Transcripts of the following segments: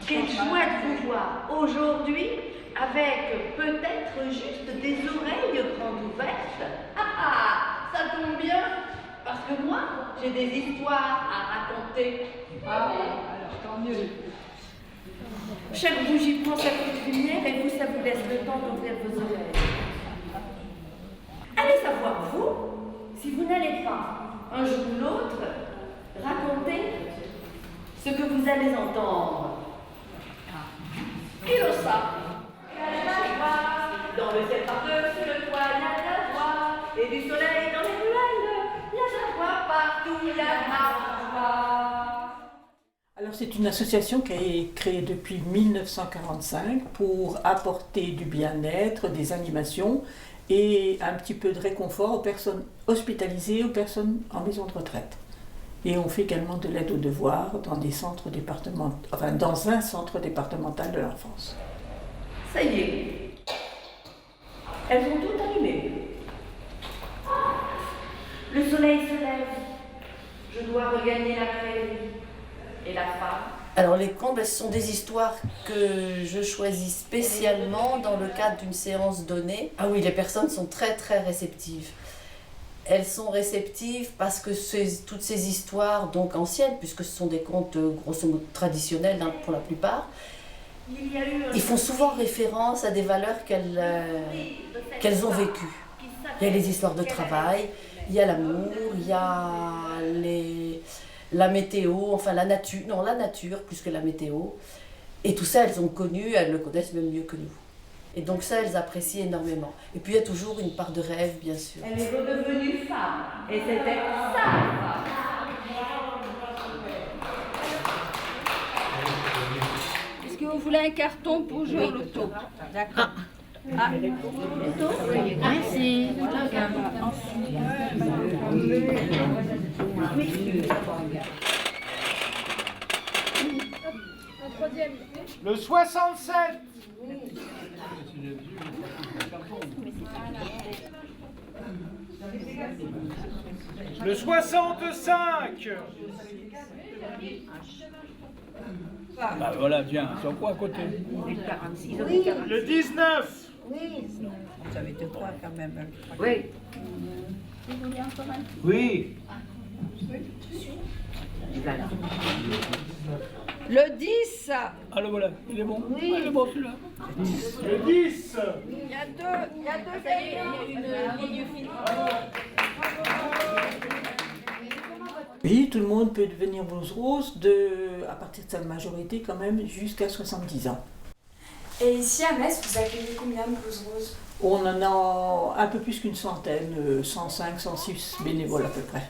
Quelle joie de vous voir aujourd'hui avec peut-être juste des oreilles grandes ouvertes. Ça tombe bien, parce que moi, j'ai des histoires à raconter. Alors tant mieux. Chaque bougie prend sa petite lumière et vous, ça vous laisse le temps d'ouvrir vos oreilles. Allez savoir, vous, si vous n'allez pas, un jour ou l'autre, raconter ce que vous allez entendre. Et le ça. Dans le ciel par-dessus le toit, il y a de la joie. Et du soleil dans les ruelles, il y a de la joie partout, il y a de la joie. Alors c'est une association qui est créée depuis 1945 pour apporter du bien-être, des animations et un petit peu de réconfort aux personnes hospitalisées, aux personnes en maison de retraite. Et on fait également de l'aide aux devoirs dans des centres départementaux, enfin dans un centre départemental de l'enfance. Ça y est. Elles sont toutes allumées. Le soleil se lève. Je dois regagner la prairie et la femme. Alors les contes, ce sont des histoires que je choisis spécialement dans le cadre d'une séance donnée. Ah oui, les personnes sont très très réceptives. Elles sont réceptives parce que toutes ces histoires, donc anciennes, puisque ce sont des contes grosso modo traditionnels pour la plupart, ils font souvent référence à des valeurs qu'elles ont vécues. Il y a les histoires de travail, il y a l'amour, il y a la météo, enfin la nature plus que la météo. Et tout ça, elles ont connu, elles le connaissent même mieux que nous. Et donc ça, elles apprécient énormément. Et puis il y a toujours une part de rêve, bien sûr. Elle est redevenue femme, et c'était sa femme. Est-ce que vous voulez un carton pour jouer au loto? D'accord. Ah, loto? Merci. Le 67. Le 65. Bah voilà, tiens, sur quoi à côté? Le 19. Vous avez deux trois quand même. Oui. Oui. Le 10. Ah le voilà, il est bon. Oui. Ah, il est bon celui-là. Le 10. Il y a deux Oui, tout le monde peut devenir Blues Rose à partir de sa majorité quand même jusqu'à 70 ans. Et ici à Metz, vous accueillez combien de Blues Roses? On en a un peu plus qu'une centaine, 105, 106 bénévoles à peu près.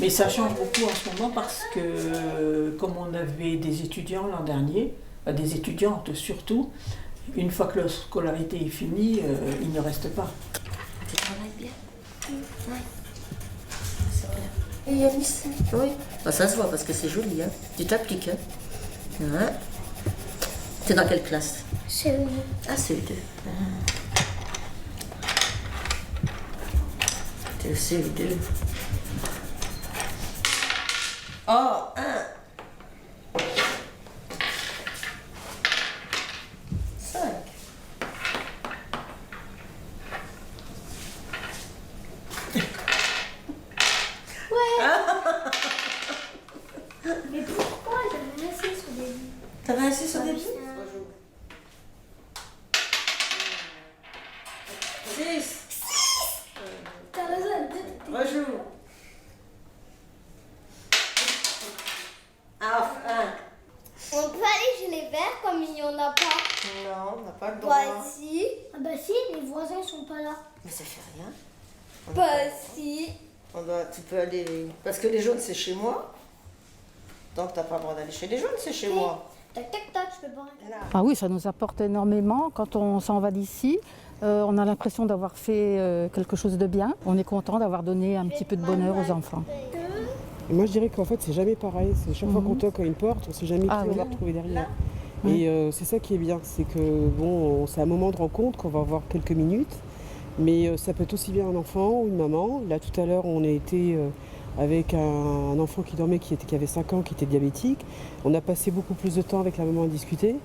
Mais ça change beaucoup en ce moment parce que comme on avait des étudiants l'an dernier, des étudiantes surtout, une fois que leur scolarité est finie, ils ne restent pas. Tu travailles bien? Oui. C'est bien. Et Yanis? Oui. Bah, ça se voit parce que c'est joli, hein. Tu t'appliques, hein. Ouais. T'es dans quelle classe? CE2. Ah, CE2. T'es au CE2. Oh, 1. 5. Mais pourquoi j'avais resté sur des lits? T'avais assis sur des lits? 6. T'as raison, Rejoue. Ah, 1. On peut aller chez les verts comme il n'y en a pas. Non, on n'a pas le droit. Bah si. Ah bah si, les voisins ils sont pas là. Mais ça fait rien. Bah si. Tu peux aller. Parce que les jaunes, c'est chez moi. Donc, t'as pas le droit d'aller chez les jaunes, c'est chez moi. Tac tac tac, je peux pas. Ah oui, ça nous apporte énormément. Quand on s'en va d'ici, on a l'impression d'avoir fait quelque chose de bien. On est content d'avoir donné un petit peu de bonheur aux enfants. Et moi, je dirais qu'en fait, c'est jamais pareil. C'est chaque fois qu'on toque à une porte, on ne sait jamais qui on va retrouver derrière. Et c'est ça qui est bien, c'est que bon, c'est un moment de rencontre qu'on va avoir quelques minutes, mais ça peut être aussi bien un enfant ou une maman. Là, tout à l'heure, on a été avec un enfant qui dormait, qui avait 5 ans, qui était diabétique. On a passé beaucoup plus de temps avec la maman à discuter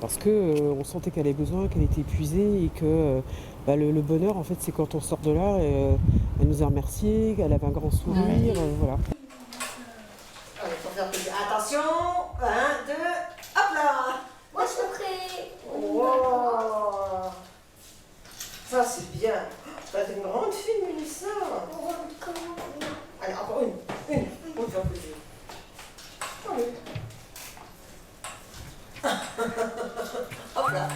parce qu'on sentait qu'elle avait besoin, qu'elle était épuisée et que le bonheur, en fait, c'est quand on sort de là, elle nous a remercié, elle avait un grand sourire, voilà. Allez, faut faire plaisir. Attention, 1, 2, hop là. Moi, je suis prêt. Wow. Ça, c'est bien. T'es une grande fille, Mélissa. Allez, encore une. Pour te faire plaisir. Allez. Hop là.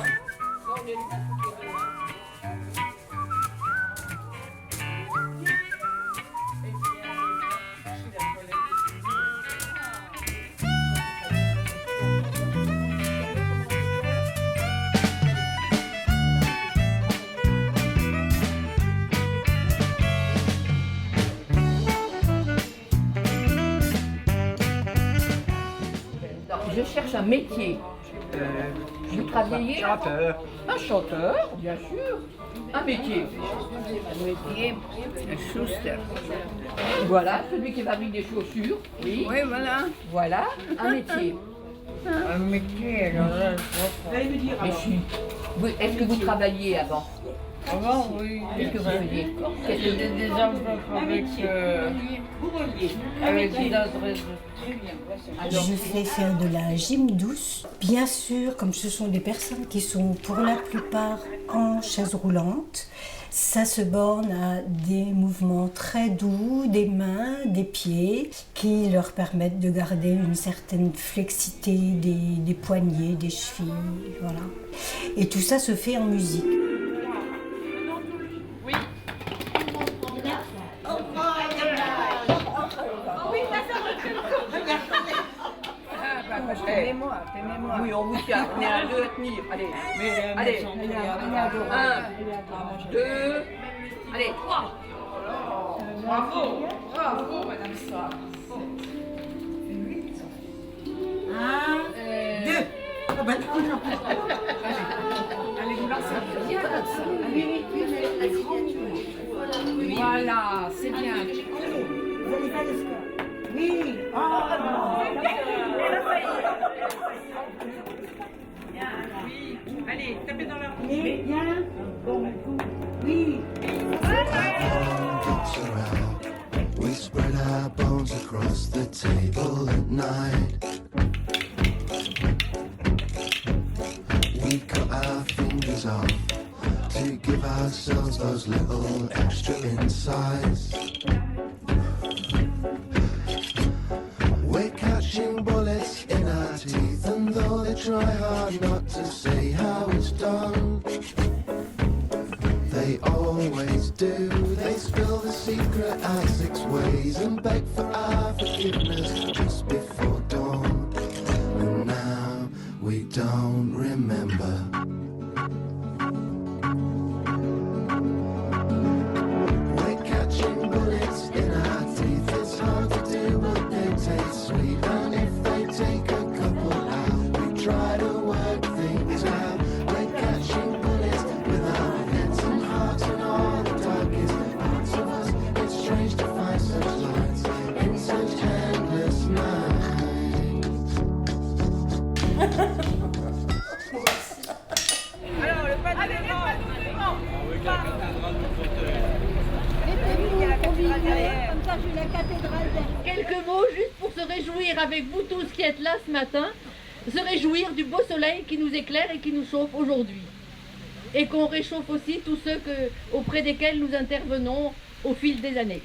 Je cherche un métier. Vous travaillez? Chanteur. Un chanteur, bien sûr. Un métier. Un métier, un chausseur. Voilà, celui qui fabrique des chaussures. Oui, voilà. Voilà, un métier. Un métier, alors là, est-ce que vous travailliez avant? Avant, oui. Qu'est-ce que vous faisiez? C'était des emplois avec des adresses. Je fais faire de la gym douce. Bien sûr, comme ce sont des personnes qui sont pour la plupart en chaise roulante, ça se borne à des mouvements très doux, des mains, des pieds, qui leur permettent de garder une certaine flexité des poignets, des chevilles, voilà. Et tout ça se fait en musique. Tenez-moi. Oui, on vous tient. On est à 2 à tenir. Allez, allez. 1, 2, allez, 3. Bravo, madame Sarr. 1, 2. Allez, vous lancez. Voilà, c'est bien. Vous allez faire le score. Oui. Allez, tapez dans leur Bien. Oui. We spread our bones across the table at night. We cut our fingers off to give ourselves those little extra insides. We're catching bullets in our teeth, and though they try hard not to say how it's done, they always do. They spill the secret out 6 ways and beg for our forgiveness just before dawn. And now we don't remember. We're catching bullets in our teeth. It's hard to do, but they taste sweet. And if they take a couple out, we try to work things out. We're catching bullets with our heads and hearts and all the darkest parts of us. It's strange to find such lights in such endless nights. Alors, le pas de Quelques mots juste pour se réjouir avec vous tous qui êtes là ce matin, se réjouir du beau soleil qui nous éclaire et qui nous chauffe aujourd'hui. Et qu'on réchauffe aussi tous ceux auprès desquels nous intervenons au fil des années.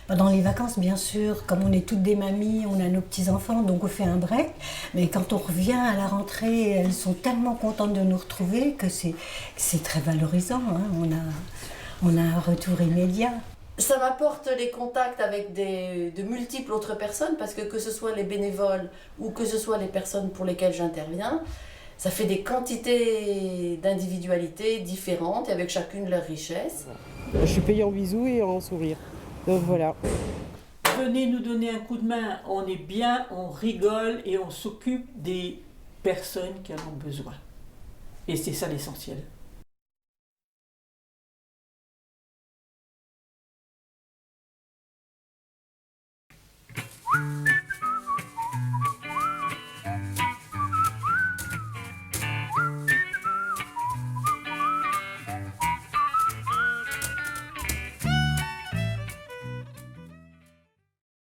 Pendant les vacances, bien sûr, comme on est toutes des mamies, on a nos petits-enfants, donc on fait un break. Mais quand on revient à la rentrée, elles sont tellement contentes de nous retrouver que c'est très valorisant, hein. On a un retour immédiat. Ça m'apporte les contacts avec de multiples autres personnes, parce que ce soit les bénévoles ou que ce soit les personnes pour lesquelles j'interviens, ça fait des quantités d'individualités différentes, avec chacune leur richesse. Je suis payée en bisous et en sourire. Donc voilà. Venez nous donner un coup de main, on est bien, on rigole et on s'occupe des personnes qui en ont besoin. Et c'est ça l'essentiel.